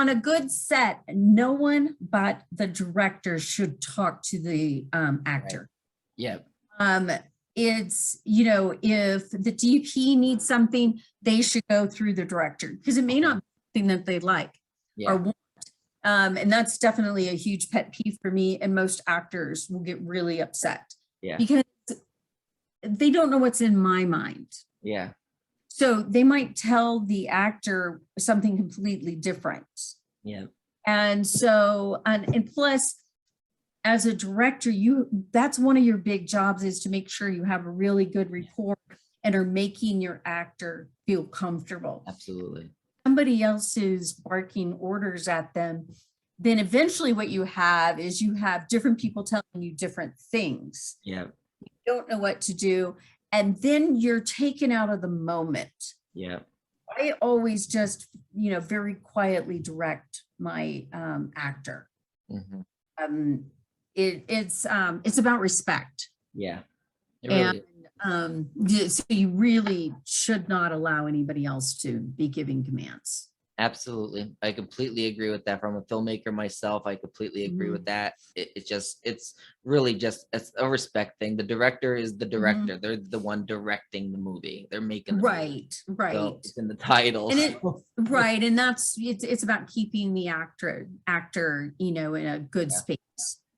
a good set, no one but the director should talk to the actor. Right. Yeah. It's, if the DP needs something, they should go through the director because it may not be something that they like or want. And that's definitely a huge pet peeve for me. And most actors will get really upset because they don't know what's in my mind. Yeah. So they might tell the actor something completely different. Yeah. And so, and plus, as a director, that's one of your big jobs is to make sure you have a really good rapport and are making your actor feel comfortable. Absolutely. Somebody else is barking orders at them, then eventually what you have is you have different people telling you different things. Yeah. You don't know what to do. And then you're taken out of the moment. Yeah. I always just, very quietly direct my actor. Mm-hmm. It's about respect. Yeah. So you really should not allow anybody else to be giving commands. Absolutely. I completely agree with that. From a filmmaker myself, I completely agree with that. It's really just a respect thing. The director is the director. They're the one directing the movie. They're making the movie. Right. So it's in the title. And right. And it's about keeping the actor, in a good space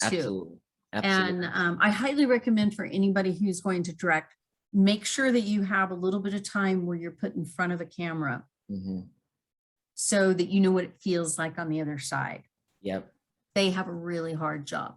too. Absolutely. And I highly recommend for anybody who's going to direct, make sure that you have a little bit of time where you're put in front of a camera so that you know what it feels like on the other side. Yep. They have a really hard job.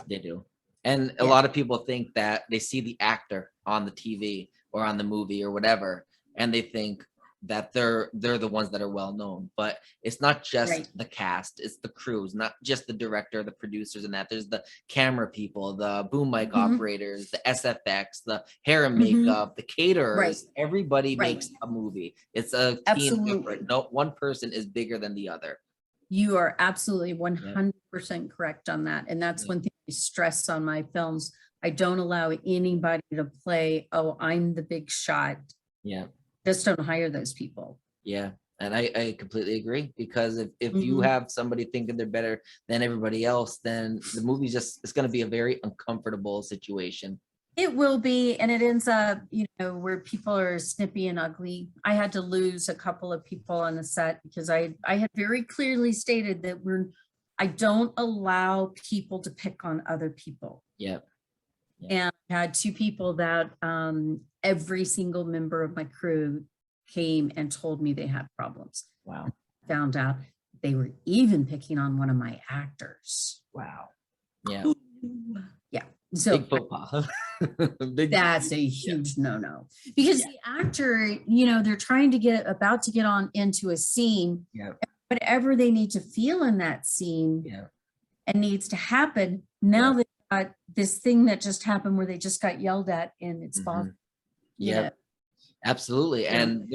They do. And a lot of people think that they see the actor on the TV or on the movie or whatever, and they think that they're the ones that are well known, but it's not just the cast, it's the crews, not just the director, the producers, and that there's the camera people, the boom mic operators, the SFX, the hair and makeup, the caterers. Everybody makes a movie. It's a team effort. No one person is bigger than the other. You are absolutely 100% correct on that. And that's one thing I stress on my films. I don't allow anybody to play, oh, I'm the big shot. Yeah. Just don't hire those people. Yeah. And I completely agree, because if you have somebody thinking they're better than everybody else, then the movie it's going to be a very uncomfortable situation. It will be, and it ends up, where people are snippy and ugly. I had to lose a couple of people on the set because I had very clearly stated that I don't allow people to pick on other people. Yep. And I had 2 people that every single member of my crew came and told me they had problems. Wow. Found out they were even picking on one of my actors. Wow. Yeah. Yeah. So big faux pas. That's a huge no-no, because the actor, they're trying to about to get on into a scene. Whatever they need to feel in that scene and needs to happen. Now they got this thing that just happened where they just got yelled at and it's bothering. Yeah. Absolutely. And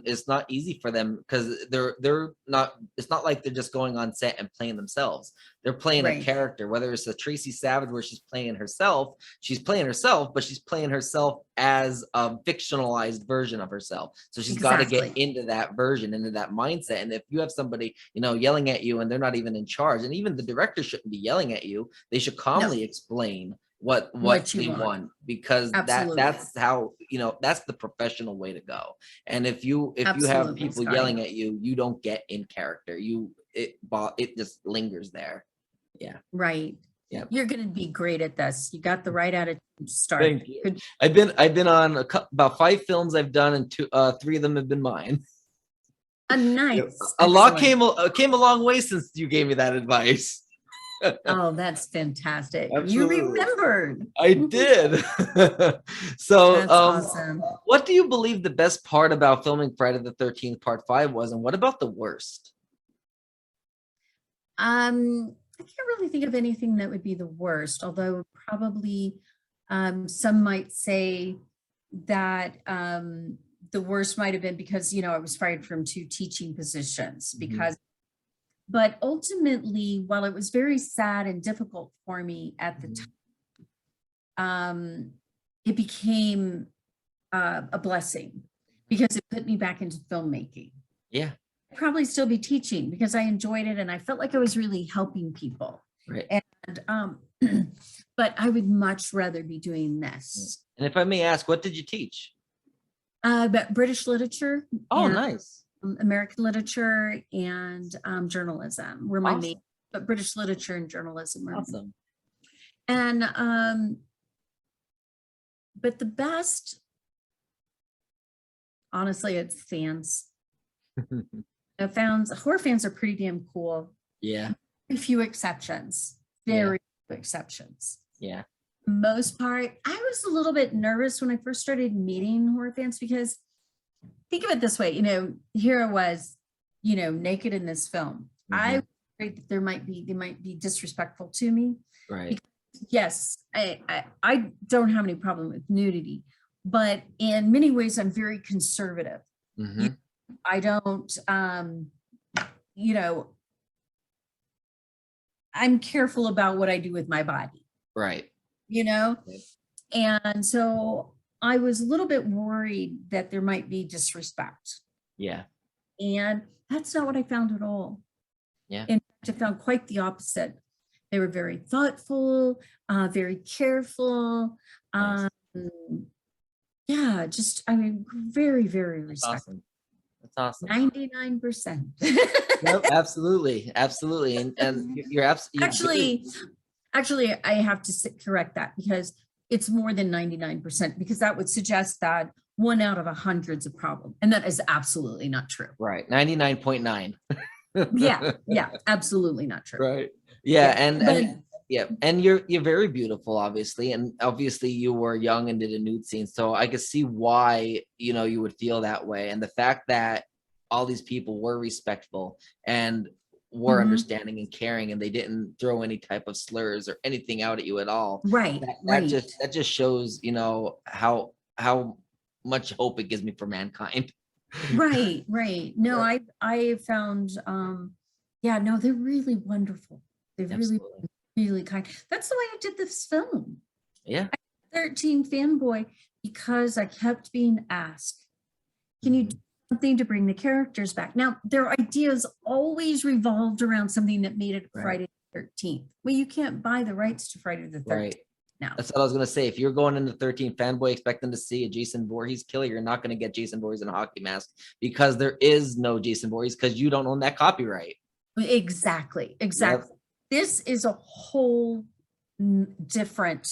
it's not easy for them, because they're not, it's not like they're just going on set and playing themselves. They're playing a character, whether it's a Tracy Savage where she's playing herself, but she's playing herself as a fictionalized version of herself. So she's got to get into that version, into that mindset. And if you have somebody, yelling at you and they're not even in charge, and even the director shouldn't be yelling at you, they should calmly explain what they want, because that's how, that's the professional way to go. And if you have people yelling at you, you don't get in character. It just lingers there. Yeah. Right. Yeah. You're going to be great at this. You got the right attitude to start. Thank you. I've been on about 5 films I've done, and 3 of them have been mine. Nice. A lot came a long way since you gave me that advice. Oh, that's fantastic. Absolutely. You remembered. I did. So that's awesome. What do you believe the best part about filming Friday the 13th Part 5 was, and what about the worst? I can't really think of anything that would be the worst, although probably some might say that the worst might have been because, I was fired from 2 teaching positions but ultimately, while it was very sad and difficult for me at the time, it became a blessing, because it put me back into filmmaking. Yeah. I'd probably still be teaching because I enjoyed it and I felt like I was really helping people. Right. And but I would much rather be doing this. And if I may ask, what did you teach? But British literature. Oh, nice. American literature and journalism were my main, but British literature and journalism were awesome. And but the best, honestly, it's fans. Horror fans are pretty damn cool. Yeah. Very few exceptions. Very few exceptions. Yeah. Most part, I was a little bit nervous when I first started meeting horror fans, because think of it this way, here I was, naked in this film. I was afraid that they might be disrespectful to me. Right. Because, yes, I don't have any problem with nudity, but in many ways I'm very conservative. I don't, I'm careful about what I do with my body. Right. And so I was a little bit worried that there might be disrespect. Yeah. And that's not what I found at all. Yeah. In fact, I found quite the opposite. They were very thoughtful, very careful. Nice. Very, very respectful. That's awesome. 99%. Yep, absolutely. And you're absolutely. Actually, I have to correct that, because it's more than 99%, because that would suggest that 1 out of 100 is a problem. And that is absolutely not true. Right. 99.9. Yeah, absolutely not true. Right. Yeah. And you're very beautiful, obviously. And obviously you were young and did a nude scene. So I could see why, you would feel that way. And the fact that all these people were respectful and were understanding and caring, and they didn't throw any type of slurs or anything out at you at all. Right. That just shows, how much hope it gives me for mankind. Right. No, I found, Yeah, no, they're really wonderful. They're really, Absolutely. really kind. That's the way I did this film. Yeah. 13 Fanboy, because I kept being asked, can you do something to bring the characters back? Now, their ideas always revolved around something that made it Friday the 13th. Well, you can't buy the rights to Friday the 13th Right. now. That's what I was going to say. If you're going into 13 Fanboy expecting to see a Jason Voorhees killer, you're not going to get Jason Voorhees in a hockey mask because there is no Jason Voorhees because you don't own that copyright. Exactly. Exactly. Yep. This is a whole different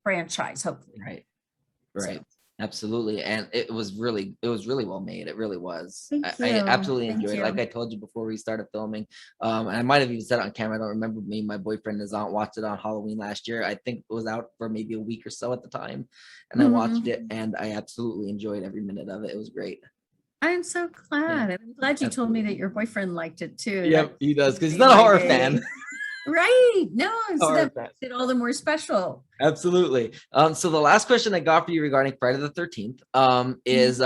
franchise, hopefully. Right. Right. So. Absolutely. And it was really well made. It really was. I absolutely enjoyed it. Like I told you before we started filming. And I might have even said it on camera. I don't remember. Me and my boyfriend and his aunt watched it on Halloween last year. I think it was out for maybe a week or so at the time. And I watched it and I absolutely enjoyed every minute of it. It was great. I'm so glad. Yeah. I'm glad you told me that your boyfriend liked it too. Yep, he does, because he's not a horror fan. Right. No, so that makes it all the more special. Absolutely. So the last question I got for you regarding Friday the 13th is,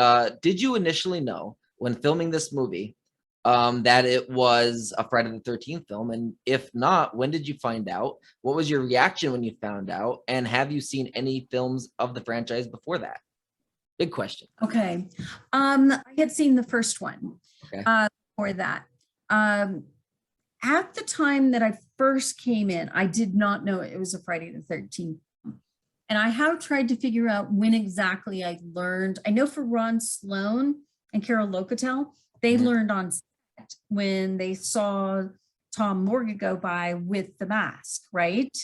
did you initially know when filming this movie that it was a Friday the 13th film? And if not, when did you find out? What was your reaction when you found out? And have you seen any films of the franchise before that? Big question. Okay. I had seen the first one before that. At the time that I first came in, I did not know it was a Friday the 13th. And I have tried to figure out when exactly I learned. I know for Ron Sloan and Carol Locatel, they learned on set when they saw Tom Morgan go by with the mask, right?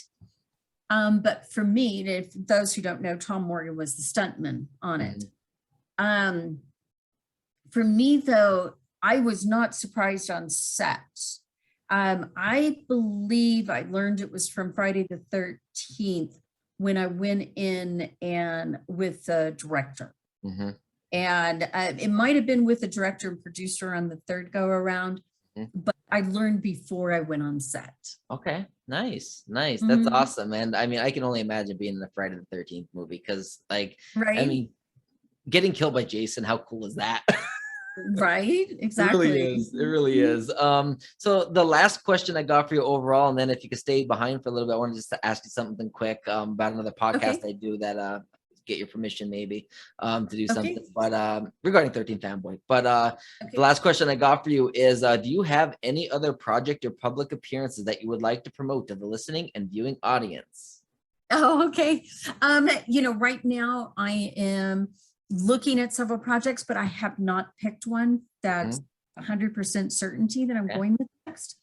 But for me, if those who don't know, Tom Morgan was the stuntman on it. For me, though, I was not surprised on set. I believe I learned it was from Friday the 13th when I went in and with the director. And it might have been with the director and producer on the third go around, but I learned before I went on set. Okay, nice. That's awesome. And I mean, I can only imagine being in the Friday the 13th movie because, like, I mean, getting killed by Jason, how cool is that? Right, exactly. It really is. So the last question I got for you overall, and then if you could stay behind for a little bit, I wanted just to ask you something quick about another podcast I do that get your permission maybe to do something, but regarding 13 Fanboy. But the last question I got for you is, do you have any other project or public appearances that you would like to promote to the listening and viewing audience? Oh, okay. You know, right now I am looking at several projects, but I have not picked one that's 100% certainty that I'm going with next.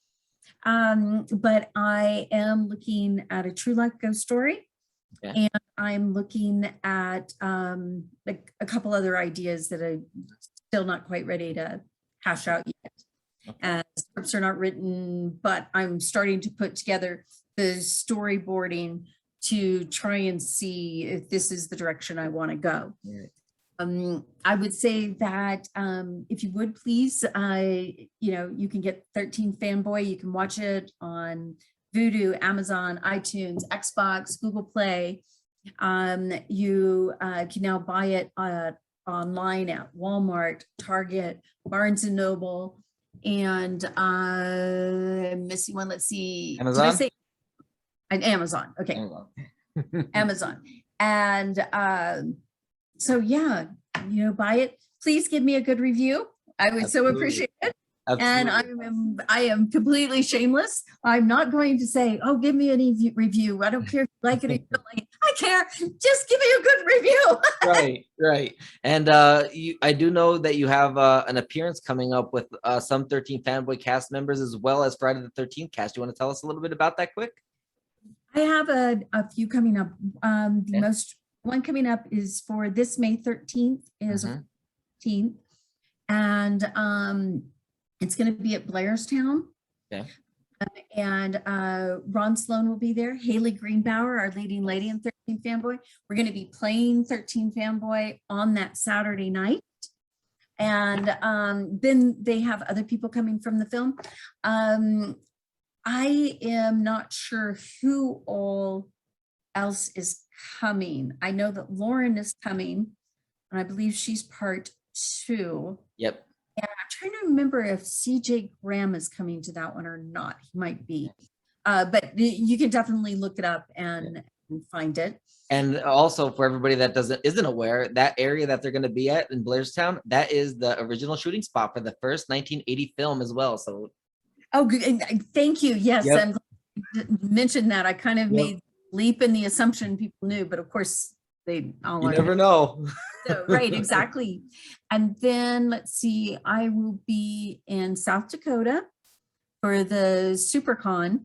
But I am looking at a true life ghost story, and I'm looking at like a couple other ideas that I'm still not quite ready to hash out yet. And scripts are not written, but I'm starting to put together the storyboarding to try and see if this is the direction I want to go. I would say that if you would please, you know, you can get 13 Fanboy. You can watch it on Vudu, Amazon, iTunes, Xbox, Google Play. You can now buy it online at Walmart, Target, Barnes and Noble, and I'm missing one. Let's see. Amazon? Did I say Amazon? Okay. Amazon. And so yeah, you know, buy it. Please give me a good review. I would so appreciate it. And I am completely shameless. I'm not going to say, oh, give me any review. I don't care if you like it or you don't like it. I care. Just give me a good review. Right. And I do know that you have an appearance coming up with some 13 Fanboy cast members as well as Friday the 13th cast. Do you want to tell us a little bit about that quick? I have a few coming up. The most one coming up is for this May 13th is 13th, and it's going to be at Blairstown. And Ron Sloan will be there. Hayley Greenbauer, our leading lady in 13 Fanboy. We're going to be playing 13 Fanboy on that Saturday night. And then they have other people coming from the film. I am not sure who all else is coming. I know that Lauren is coming, and I believe she's part 2. Yep. And I'm trying to remember if CJ Graham is coming to that one or not. He might be. But you can definitely look it up and find it. And also for everybody that isn't aware, that area that they're going to be at in Blairstown, that is the original shooting spot for the first 1980 film as well. So, oh, good. Thank you. Yes, Yep. I'm glad you mentioned that. I kind of made leap in the assumption people knew, but of course they all you never know. So, right, exactly. And then let's see, I will be in South Dakota for the SuperCon.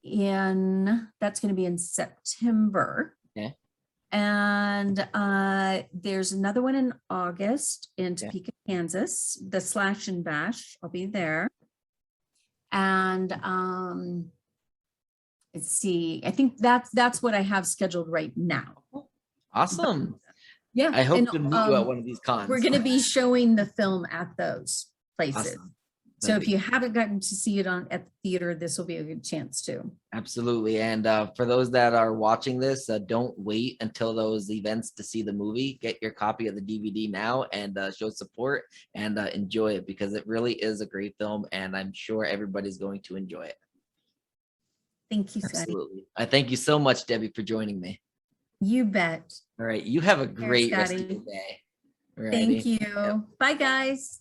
And that's going to be in September. Okay. And there's another one in August in Topeka, Kansas, the Slash and Bash. I'll be there. And let's see, I think that's what I have scheduled right now. Awesome. Yeah. I hope to meet you at one of these cons. We're going to be showing the film at those places. Awesome. So if you haven't gotten to see it at the theater, this will be a good chance too. Absolutely. And for those that are watching this, don't wait until those events to see the movie. Get your copy of the DVD now and show support and enjoy it, because it really is a great film and I'm sure everybody's going to enjoy it. Thank you, Scotty. Absolutely. I thank you so much, Debbie, for joining me. You bet. All right. You have a great rest of Scotty. your day. Thank you. Bye, guys.